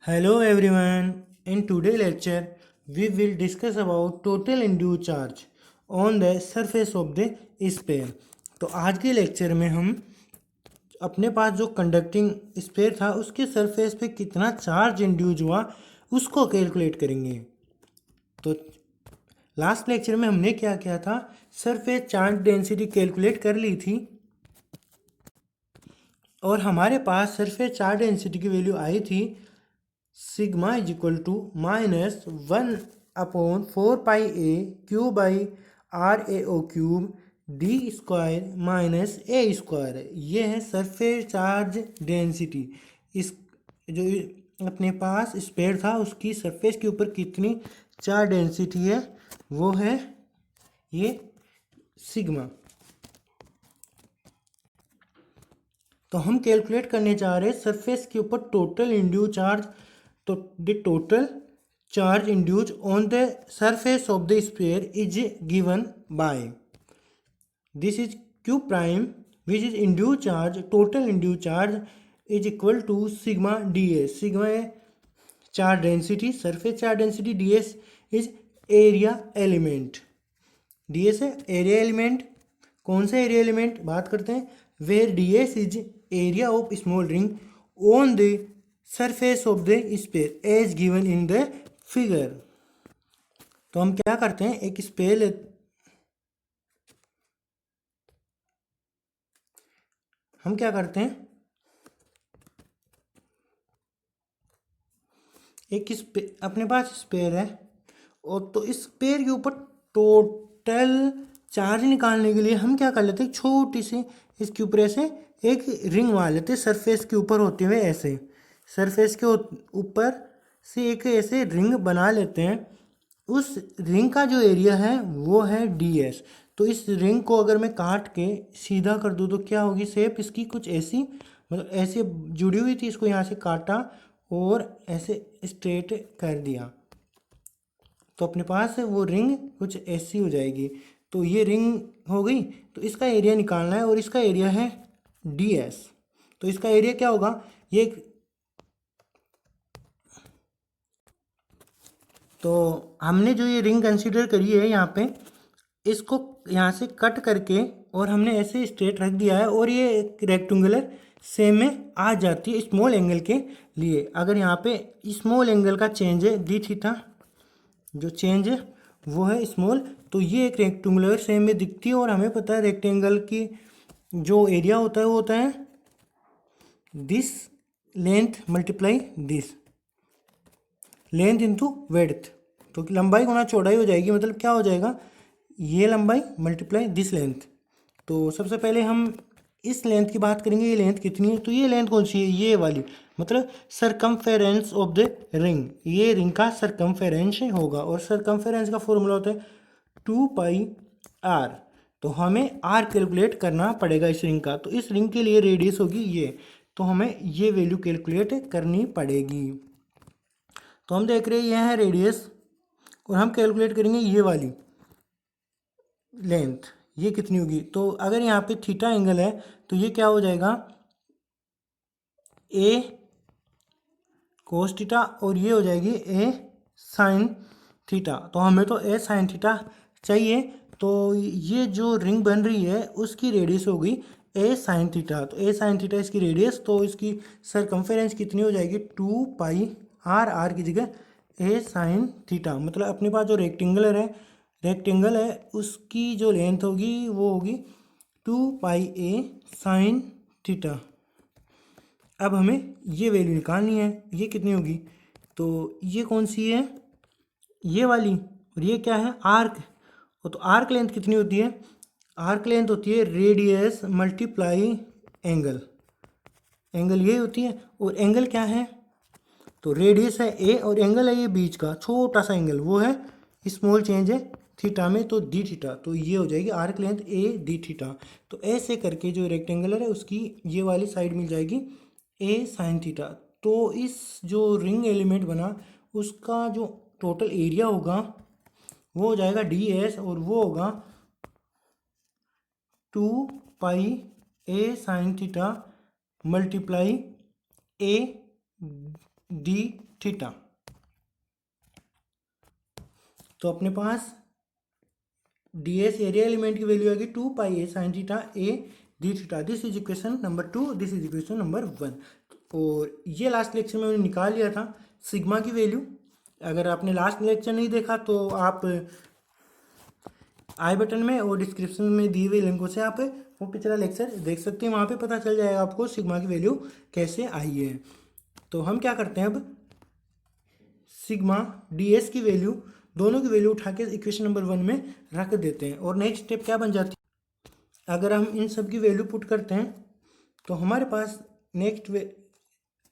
Hello everyone. In today's lecture, we will discuss about total induced charge on the surface of the sphere. तो आज के lecture में हम अपने पास जो कंडक्टिंग स्फीयर था उसके सरफेस पे कितना चार्ज इंड्यूज हुआ उसको कैलकुलेट करेंगे। तो लास्ट लेक्चर में हमने क्या किया था, सरफेस चार्ज डेंसिटी कैलकुलेट कर ली थी और हमारे पास सरफेस चार्ज डेंसिटी की वैल्यू आई थी sigma is equal to -1/4πa/Q/r/A0³ d square minus A square. ये है सरफेस चार्ज डेंसिटी। इस जो अपने पास स्फीयर था उसकी सरफेस के ऊपर कितनी चार्ज डेंसिटी है वो है ये सिग्मा। तो हम कैलकुलेट करने जा रहे हैं सरफेस के ऊपर टोटल इंड्यूस चार्ज। तो the total charge induce on the surface of the sphere is given by this is q prime which is induce charge. Total induce charge is equal to sigma ds। Sigma है charge density, surface charge density, ds is area element. ds है area element. कौन सा area element बात करते हैं, where ds is area of small ring on the surface of the sphere as given in the figure. तो हम क्या करते हैं, एक स्फीयर हम क्या करते हैं, एक अपने पास स्फीयर है और तो इस स्फीयर के ऊपर टोटल चार्ज निकालने के लिए हम क्या कर लेते हैं, छोटी सी इसके ऊपर ऐसे एक रिंग मार लेते हैं सरफेस के ऊपर होते हुए। ऐसे सरफेस के ऊपर से एक ऐसे रिंग बना लेते हैं। उस रिंग का जो एरिया है वो है ds। तो इस रिंग को अगर मैं काट के सीधा कर दूँ तो क्या होगी, शेप इसकी कुछ ऐसी, मतलब ऐसे जुड़ी हुई थी, इसको यहाँ से काटा और ऐसे स्ट्रेट कर दिया तो अपने पास वो रिंग कुछ ऐसी हो जाएगी। तो ये रिंग हो गई। तो इसका एरिया निकालना है और इसका एरिया है ds। तो इसका एरिया क्या होगा, ये तो हमने जो ये रिंग कंसीडर करी है यहाँ पे, इसको यहाँ से कट करके और हमने ऐसे स्ट्रेट रख दिया है और ये एक रेक्टेंगुलर सेम में आ जाती है स्मॉल एंगल के लिए। अगर यहाँ पे स्मॉल एंगल का चेंज है डी थीटा, जो चेंज है वो है स्मॉल, तो ये एक रेक्टेंगुलर सेम में दिखती है। और हमें पता है रेक्टेंगल की जो एरिया होता है वो होता है this length multiply this length into width. तो लंबाई गुना चौड़ाई हो जाएगी, मतलब क्या हो जाएगा, ये लंबाई मल्टीप्लाई दिस लेंथ। तो सबसे पहले हम इस लेंथ की बात करेंगे, ये लेंथ कितनी है। तो ये लेंथ कौन सी है, ये वाली, मतलब सरकमफेरेंस ऑफ द रिंग। ये रिंग का सरकमफेरेंस होगा और सरकमफेरेंस का फॉर्मूला होता है 2πr। तो हमें r कैलकुलेट करना पड़ेगा इस रिंग का। तो इस रिंग के लिए रेडियस होगी ये, तो हमें ये वैल्यू कैलकुलेट करनी पड़ेगी। तो हम देख रहे हैं यह है रेडियस और हम कैलकुलेट करेंगे ये वाली लेंथ, ये कितनी होगी। तो अगर यहाँ पे थीटा एंगल है तो ये क्या हो जाएगा, ए कोस थीटा और ये हो जाएगी ए साइन थीटा। तो हमें तो ए साइन थीटा चाहिए। तो ये जो रिंग बन रही है उसकी रेडियस होगी ए साइन थीटा। तो ए साइन थीटा इसकी रेडियस, तो इसकी सरकमफेरेंस कितनी हो जाएगी 2πr। आर की जगह ए साइन थीटा, मतलब अपने पास जो रेक्टेंगल है उसकी जो लेंथ होगी वो होगी 2πa साइन थीटा। अब हमें ये वैल्यू निकालनी है, ये कितनी होगी, तो ये कौन सी है, ये वाली, और ये क्या है आर्क। तो आर्क लेंथ कितनी होती है, आर्क लेंथ होती है रेडियस मल्टीप्लाई एंगल। एंगल ये होती है और एंगल क्या है, तो रेडियस है ए और एंगल है ये बीच का छोटा सा एंगल, वो है स्मॉल चेंज है थीटा में, तो डी थीटा। तो ये हो जाएगी आर्क लेंथ ए डी थीटा। तो ऐसे करके जो रेक्टेंगुलर है उसकी ये वाली साइड मिल जाएगी ए साइन थीटा। तो इस जो रिंग एलिमेंट बना उसका जो टोटल एरिया होगा वो हो जाएगा डी एस और वो होगा 2πa sine theta multiply A D theta. तो अपने पास डी एस एरिया एलिमेंट की वैल्यू आएगी 2 pi A sine theta A D theta. This is equation number 2, this is equation number 1। और ये लास्ट लेक्चर में मैंने निकाल लिया था सिग्मा की वैल्यू। अगर आपने लास्ट लेक्चर नहीं देखा तो आप आई बटन में और डिस्क्रिप्शन में दिए हुए लिंकों से आप वो पिछला लेक्चर देख सकते हैं। वहाँ पे पता चल जाएगा आपको सिग्मा की वैल्यू कैसे आई है। तो हम क्या करते हैं, अब सिग्मा डी एस की वैल्यू, दोनों की वैल्यू उठा के इक्वेशन नंबर 1 में रख देते हैं। और नेक्स्ट स्टेप क्या बन जाती है, अगर हम इन सब की वैल्यू पुट करते हैं तो हमारे पास नेक्स्ट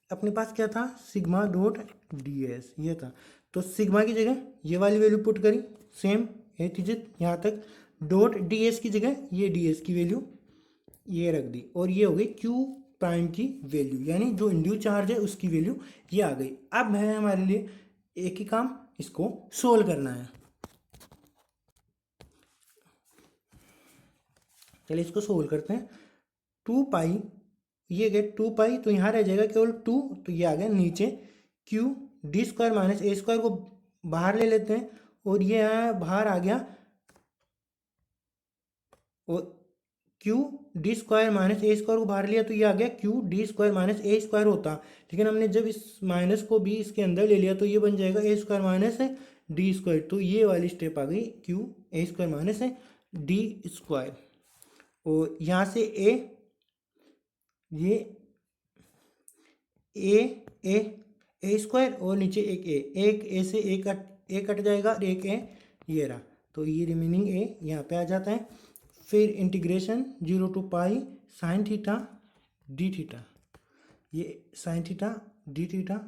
अपने पास क्या था, सिग्मा डॉट डी एस ये था। तो सिग्मा की जगह ये वाली वैल्यू पुट करी, सेम ए थी यहाँ तक। डॉट डी एस की जगह ये डी एस की वैल्यू ये रख दी, और ये हो गई क्यू प्राइम की वैल्यू, यानी जो इंड्यूस चार्ज है उसकी वैल्यू ये आ गई। अब है हमारे लिए एक ही काम, इसको सोल्व करना है। चलिए इसको सोल्व करते हैं। 2 पाई ये गए 2 पाई, तो यहाँ रह जाएगा केवल 2, तो ये आ गया नीचे क्यू डी स्क्वायर माइनस ए स्क्वायर को बाहर ले लेते हैं, और ये यहाँ बाहर आ गया, और क्यू डी स्क्वायर माइनस ए स्क्वायर को बाहर लिया तो ये आ गया क्यू डी स्क्वायर माइनस ए स्क्वायर होता। लेकिन हमने जब इस माइनस को भी इसके अंदर ले लिया तो ये बन जाएगा A square minus D square. तो ये वाली स्टेप आ गई Q A square minus D square. और यहाँ से ये ए स्क्वायर और नीचे एक ए से ए कट जाएगा और एक ए ये रहा, तो ये रिमेनिंग ए यहाँ पे आ जाता है। फिर integration 0 to pi sine theta D theta, ये sine theta D theta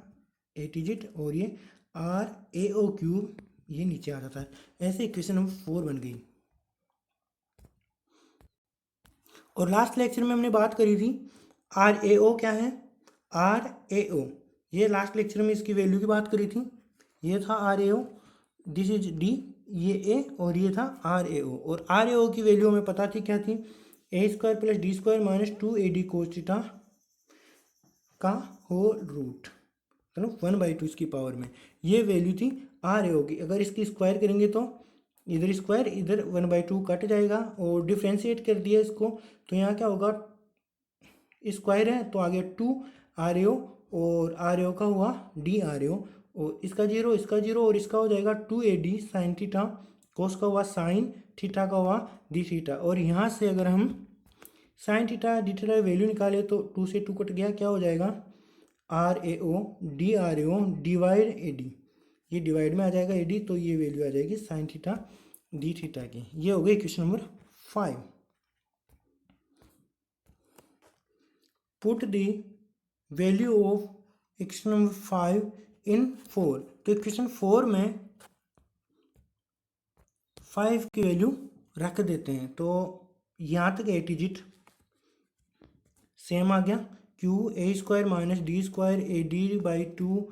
A T जिट, और ये आर ए ओ क्यूब ये नीचे आ जाता है। ऐसे इक्वेशन नंबर 4 बन गई। और लास्ट लेक्चर में हमने बात करी थी आर ए ओ क्या है, आर ए ओ, ये लास्ट लेक्चर में इसकी वैल्यू की बात करी थी। ये था R A O, this is D, ये ए, और ये था आर ए ओ। और आर ए ओ की वैल्यू हमें पता थी क्या थी, A square plus D square minus 2 A D cos theta का होल रूट, मतलब 1/2 इसकी पावर में, ये वैल्यू थी आर ए ओ की। अगर इसकी स्क्वायर करेंगे तो इधर स्क्वायर इधर 1/2 कट जाएगा, और डिफ्रेंशिएट कर दिया इसको तो यहाँ क्या होगा, स्क्वायर है तो आगे 2 आर ए ओ, और आर ए ओ का हुआ डी आर ए ओ, और इसका जीरो और इसका हो जाएगा 2AD साइन थीटा, कोस का हुआ साइन थीटा का हुआ डी थीटा। और यहाँ से अगर हम sign theta D theta value निकाले तो 2 से 2 कट गया, क्या हो जाएगा R A O D R A O divide A D, ये डिवाइड में आ जाएगा ए डी, तो ये वैल्यू आ जाएगी साइन थीटा डी थीटा की। ये हो गई question number 5। Put the value of equation number 5 इन 4। तो इक्वेशन 4 में 5 की वैल्यू रख देते हैं। तो यहाँ तक ए टी जिट सेम आ गया, Q A square minus D square A D by 2।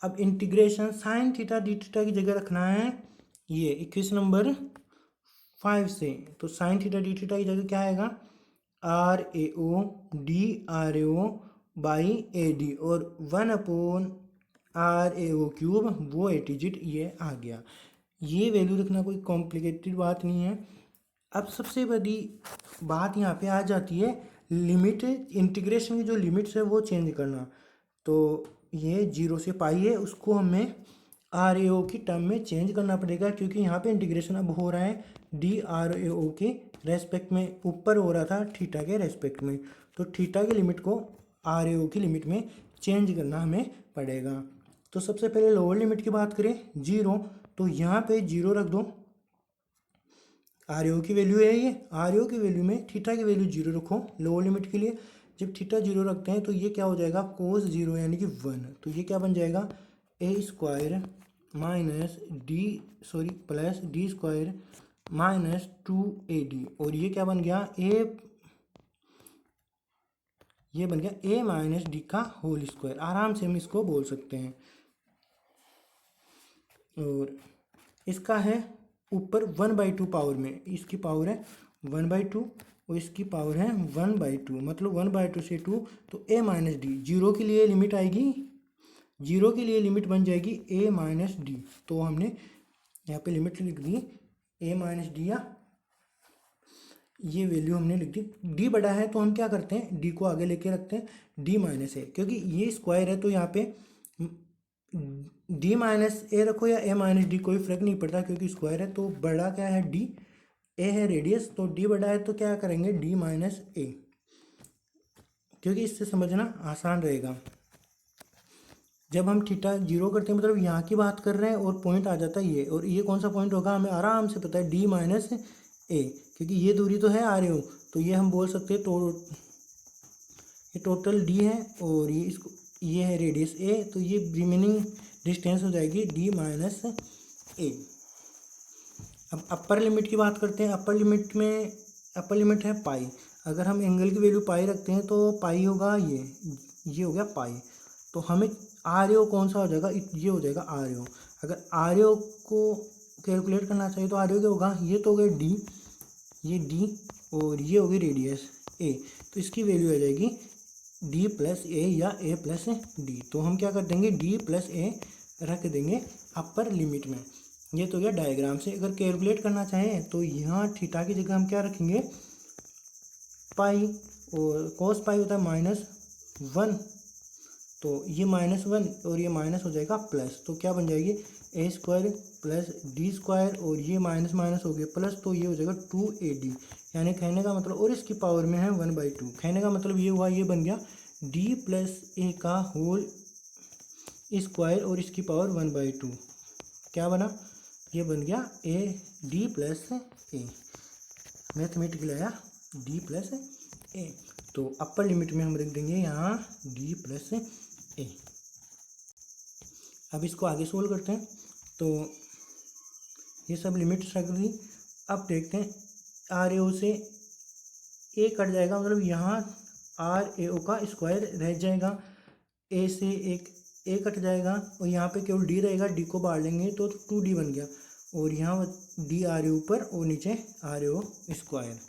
अब integration sign theta D theta की जगह रखना है ये इक्वेशन नंबर 5 से। तो साइन थीटा डी थीटा की जगह क्या आएगा, R A O D R A O by A D, और 1 आर ए ओ क्यूब, वो ए टी जिट ये आ गया। ये वैल्यू रखना कोई कॉम्प्लिकेटेड बात नहीं है। अब सबसे बड़ी बात यहाँ पे आ जाती है लिमिट, इंटीग्रेशन की जो लिमिट्स है वो चेंज करना। तो ये 0 से पाई है, उसको हमें आर ए ओ की टर्म में चेंज करना पड़ेगा, क्योंकि यहाँ पे इंटीग्रेशन अब हो रहा है डी आर ए ओ के रेस्पेक्ट में, ऊपर हो रहा था थीटा के रेस्पेक्ट में। तो थीटा की लिमिट को आर ए ओ की लिमिट में चेंज करना हमें पड़ेगा। तो सबसे पहले लोअर लिमिट की बात करें 0, तो यहाँ पे 0 रख दो, आर ए ओ की वैल्यू है ये, आर ए ओ की वैल्यू में थीटा की वैल्यू 0 रखो लोअर लिमिट के लिए। जब थीटा 0 रखते हैं तो ये क्या हो जाएगा कोस 0 यानी कि 1, तो ये क्या बन जाएगा A square minus plus D square minus 2AD, और ये क्या बन गया ये बन गया ए माइनस डी का होल स्क्वायर, आराम से हम इसको बोल सकते हैं। और इसका है ऊपर 1/2 पावर में, इसकी पावर है 1/2 और इसकी पावर है 1/2, मतलब 1/2 से 2, तो a माइनस डी। 0 के लिए लिमिट आएगी जीरो के लिए लिमिट बन जाएगी a माइनस डी। तो हमने यहाँ पे लिमिट लिख दी a माइनस डी, या ये वैल्यू हमने लिख दी। d बड़ा है तो हम क्या करते हैं, d को आगे लेके रखते हैं, d माइनस है, क्योंकि ये स्क्वायर है तो यहाँ पे d माइनस ए रखो या a माइनस डी कोई फर्क नहीं पड़ता, क्योंकि स्क्वायर है। तो बड़ा क्या है d, a है रेडियस, तो d बड़ा है तो क्या करेंगे d माइनस ए, क्योंकि इससे समझना आसान रहेगा। जब हम थीटा जीरो करते हैं मतलब यहाँ की बात कर रहे हैं और पॉइंट आ जाता है ये, और ये कौन सा पॉइंट होगा हमें आराम से पता है, d माइनस ए, क्योंकि ये दूरी तो है आर यू, तो ये हम बोल सकते हैं ये टोटल d है और ये है रेडियस a, तो ये रिमेनिंग डिस्टेंस हो जाएगी d माइनस ए। अब अपर लिमिट की बात करते हैं। अपर लिमिट है पाई। अगर हम एंगल की वैल्यू पाई रखते हैं तो पाई होगा ये हो गया पाई। तो हमें आर ए ओ कौन सा हो जाएगा, ये हो जाएगा आर ए ओ। अगर आर ए ओ को कैलकुलेट करना चाहिए तो आर ए ओ क्या होगा, ये तो हो गया डी, ये डी और ये होगी रेडियस ए, तो इसकी वैल्यू आ जाएगी डी प्लस ए या ए प्लस डी। तो हम क्या कर देंगे, डी प्लस ए रख देंगे अपर लिमिट में। ये तो गया डायग्राम से। अगर कैलकुलेट करना चाहें तो यहाँ थीटा की जगह हम क्या रखेंगे, पाई, और कोस पाई होता है -1, तो ये -1 और ये माइनस हो जाएगा प्लस, तो क्या बन जाएगी ए स्क्वायर प्लस डी स्क्वायर, और ये माइनस माइनस हो गया प्लस, तो ये हो जाएगा 2ad। यानी कहने का मतलब, और इसकी पावर में है 1/2, कहने का मतलब ये हुआ, ये बन गया d प्लस ए का होल स्क्वायर और इसकी पावर 1/2। क्या बना, ये बन गया ए डी प्लस ए, मैथमेटिकल आया डी प्लस ए। तो अपर लिमिट में हम रख देंगे यहाँ डी प्लस ए। अब इसको आगे सोल्व करते हैं। तो ये सब लिमिट्स रख दी। अब देखते हैं आर ए ओ से ए कट जाएगा, मतलब यहाँ आर ए ओ का स्क्वायर रह जाएगा, ए से एक ए कट जाएगा और यहाँ पे केवल डी रहेगा, डी को बाहर लेंगे तो 2d बन गया, और यहाँ डी आर ए ऊपर और नीचे आर ए ओ स्क्वायर।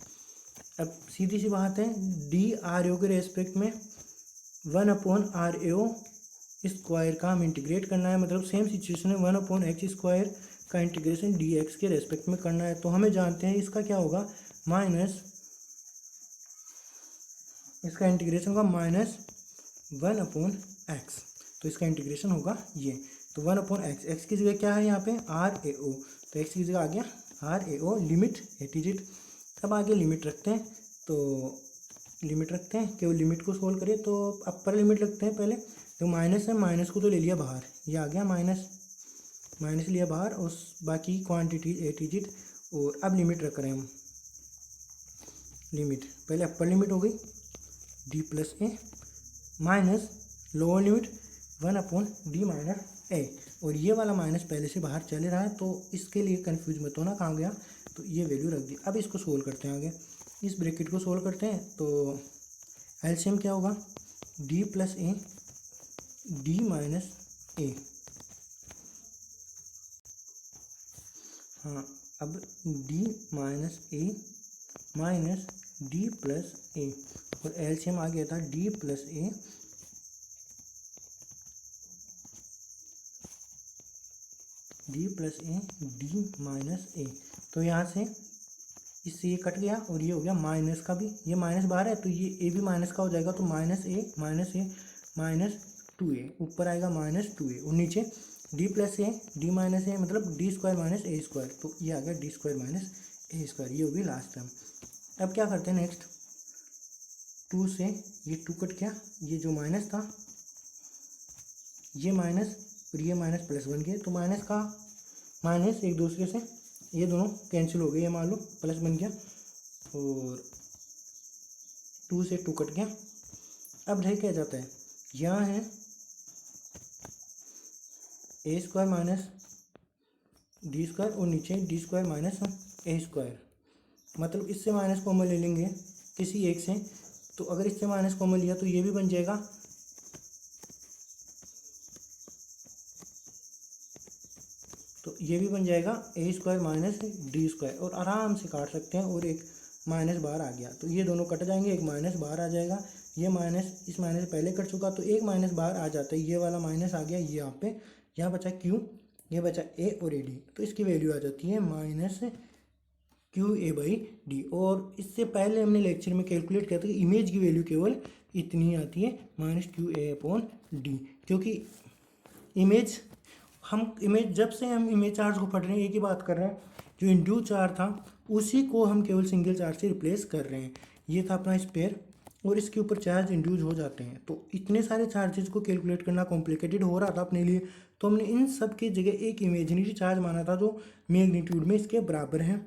अब सीधी सी बात है, डी आर ए ओ के रेस्पेक्ट में 1/आर ए ओ स्क्वायर का हम इंटीग्रेट करना है, मतलब सेम सिचुएशन है, 1/x स्क्वायर का इंटीग्रेशन डी एक्स के रेस्पेक्ट में करना है। तो हमें जानते हैं इसका क्या होगा, इसका इंटीग्रेशन होगा -1/x, तो इसका इंटीग्रेशन होगा ये, तो 1/x, x की जगह क्या है यहाँ पे आर ए ओ, तो x की जगह आ गया आर ए ओ, लिमिट एटीजिट। अब आगे लिमिट रखते हैं, तो लिमिट रखते हैं, केवल लिमिट को सोल्व करें तो अपर लिमिट रखते हैं पहले। तो माइनस है, माइनस को तो ले लिया बाहर, ये आ गया माइनस लिया बाहर, और बाकी क्वांटिटी एटीजिट। और अब लिमिट रख रहे हैं हम, लिमिट पहले अपर लिमिट हो गई D plus A minus lower limit 1/d minus A, और ये वाला माइनस पहले से बाहर चले रहा है, तो इसके लिए कंफ्यूज मत होना कहाँ गया, तो ये वैल्यू रख दी। अब इसको सोल्व करते हैं आगे, इस ब्रैकेट को सोल्व करते हैं। तो एलसीएम क्या होगा, d plus A D minus A, हाँ अब d minus A minus D plus A, और एलसीएम आ गया था d plus A D plus A D minus A. तो यहाँ से इससे ये कट गया और ये हो गया माइनस का भी, ये माइनस बाहर है तो ये ए भी माइनस का हो जाएगा, तो माइनस 2a ऊपर आएगा -2a, और नीचे d plus A D minus A मतलब डी स्क्वायर माइनस ए स्क्वायर, तो ये आ गया डी स्क्वायर माइनस ए स्क्वायर, ये होगी लास्ट टर्म। अब क्या करते हैं नेक्स्ट, 2 से ये 2 कट गया, ये जो माइनस था ये माइनस और ये माइनस प्लस बन गया, तो माइनस का माइनस एक दूसरे से ये दोनों कैंसिल हो गए, ये मान लो प्लस बन गया, और 2 से 2 कट गया। अब रह क्या जाता है, यहाँ है ए स्क्वायर माइनस डी स्क्वायर और नीचे डी स्क्वायर माइनस ए स्क्वायर, मतलब इससे माइनस कॉमन ले लेंगे किसी एक से, तो अगर इससे माइनस कॉमन लिया तो ये भी बन जाएगा, तो ये भी बन जाएगा A square minus D square, और आराम से काट सकते हैं, और एक माइनस बाहर आ गया तो ये दोनों कट जाएंगे, एक माइनस बाहर आ जाएगा, ये माइनस, इस माइनस पहले कर चुका, तो एक माइनस बाहर आ जाता है, ये वाला माइनस आ गया ये यहाँ पे, यहाँ बचा क्यू, ये बचा ए और ए डी, तो इसकी वैल्यू आ जाती है minus Q A by D. और इससे पहले हमने लेक्चर में कैलकुलेट किया था कि इमेज की वैल्यू केवल इतनी आती है minus Q A upon D, क्योंकि इमेज जब से हम इमेज चार्ज को पढ़ रहे हैं एक ही बात कर रहे हैं, जो इंड्यूस चार्ज था उसी को हम केवल सिंगल चार्ज से रिप्लेस कर रहे हैं। ये था अपना स्पेयर और इसके ऊपर चार्ज इंड्यूस हो जाते हैं, तो इतने सारे चार्जेस को कैलकुलेट करना कॉम्प्लिकेटेड हो रहा था अपने लिए, तो हमने इन सब की जगह एक इमेजिनरी चार्ज माना था जो मैग्नीट्यूड में इसके बराबर है।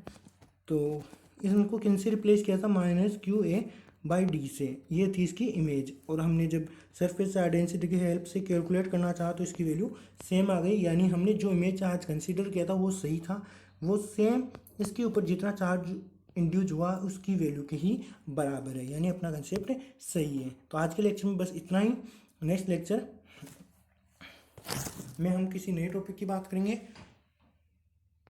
तो इनको किन से रिप्लेस किया था, minus Q A by D से, ये थी इसकी इमेज। और हमने जब सरफेस चार्ज डेंसिटी की हेल्प से कैलकुलेट करना चाहा तो इसकी वैल्यू सेम आ गई, यानी हमने जो इमेज चार्ज कंसीडर किया था वो सही था, वो सेम इसके ऊपर जितना चार्ज इंड्यूस हुआ उसकी वैल्यू के ही बराबर है, यानी अपना कंसेप्ट सही है। तो आज के लेक्चर में बस इतना ही। नेक्स्ट लेक्चर में हम किसी नए टॉपिक की बात करेंगे।